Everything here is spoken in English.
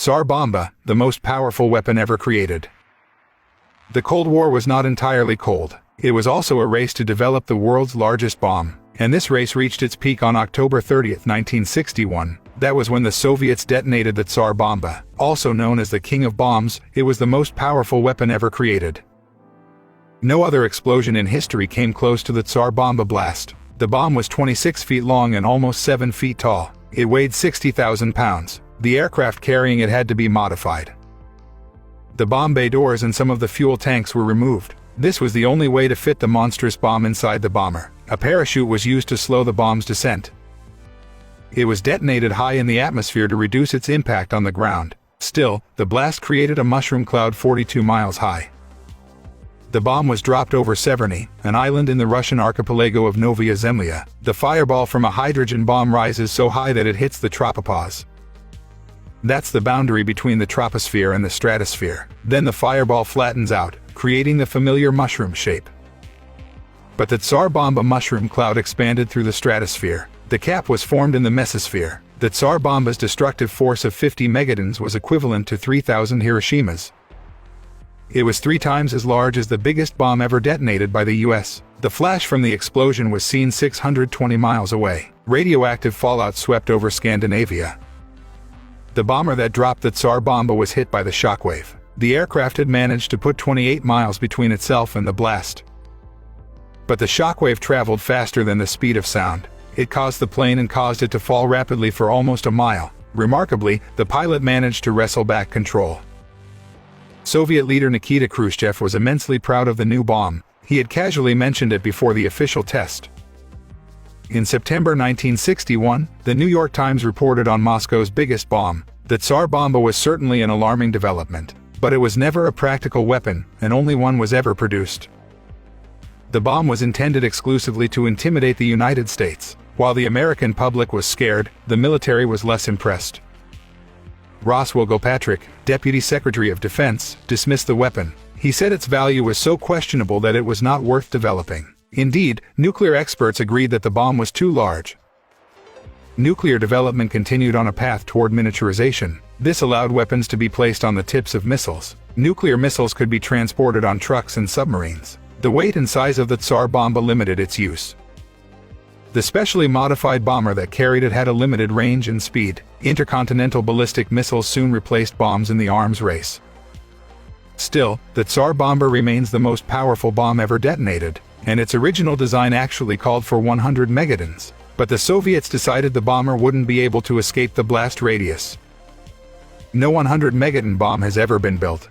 Tsar Bomba, the most powerful weapon ever created. The Cold War was not entirely cold. It was also a race to develop the world's largest bomb, and this race reached its peak on October 30, 1961. That was when the Soviets detonated the Tsar Bomba. Also known as the King of Bombs, it was the most powerful weapon ever created. No other explosion in history came close to the Tsar Bomba blast. The bomb was 26 feet long and almost 7 feet tall. It weighed 60,000 pounds. The aircraft carrying it had to be modified. The bomb bay doors and some of the fuel tanks were removed. This was the only way to fit the monstrous bomb inside the bomber. A parachute was used to slow the bomb's descent. It was detonated high in the atmosphere to reduce its impact on the ground. Still, the blast created a mushroom cloud 42 miles high. The bomb was dropped over Severny, an island in the Russian archipelago of Novaya Zemlya. The fireball from a hydrogen bomb rises so high that it hits the tropopause. That's the boundary between the troposphere and the stratosphere. Then the fireball flattens out, creating the familiar mushroom shape. But the Tsar Bomba mushroom cloud expanded through the stratosphere. The cap was formed in the mesosphere. The Tsar Bomba's destructive force of 50 megatons was equivalent to 3,000 Hiroshimas. It was 3 times as large as the biggest bomb ever detonated by the US. The flash from the explosion was seen 620 miles away. Radioactive fallout swept over Scandinavia. The bomber that dropped the Tsar Bomba was hit by the shockwave. The aircraft had managed to put 28 miles between itself and the blast. But the shockwave traveled faster than the speed of sound. It caused the plane and caused it to fall rapidly for almost a mile. Remarkably, the pilot managed to wrestle back control. Soviet leader Nikita Khrushchev was immensely proud of the new bomb. He had casually mentioned it before the official test. In September 1961, the New York Times reported on Moscow's biggest bomb. The Tsar Bomba was certainly an alarming development, but it was never a practical weapon, and only one was ever produced. The bomb was intended exclusively to intimidate the United States. While the American public was scared, the military was less impressed. Roswell Gilpatrick, Deputy Secretary of Defense, dismissed the weapon. He said its value was so questionable that it was not worth developing. Indeed, nuclear experts agreed that the bomb was too large. Nuclear development continued on a path toward miniaturization. This allowed weapons to be placed on the tips of missiles. Nuclear missiles could be transported on trucks and submarines. The weight and size of the Tsar Bomba limited its use. The specially modified bomber that carried it had a limited range and speed. Intercontinental ballistic missiles soon replaced bombs in the arms race. Still, the Tsar Bomba remains the most powerful bomb ever detonated, and its original design actually called for 100 megatons. But the Soviets decided the bomber wouldn't be able to escape the blast radius. No 100 megaton bomb has ever been built.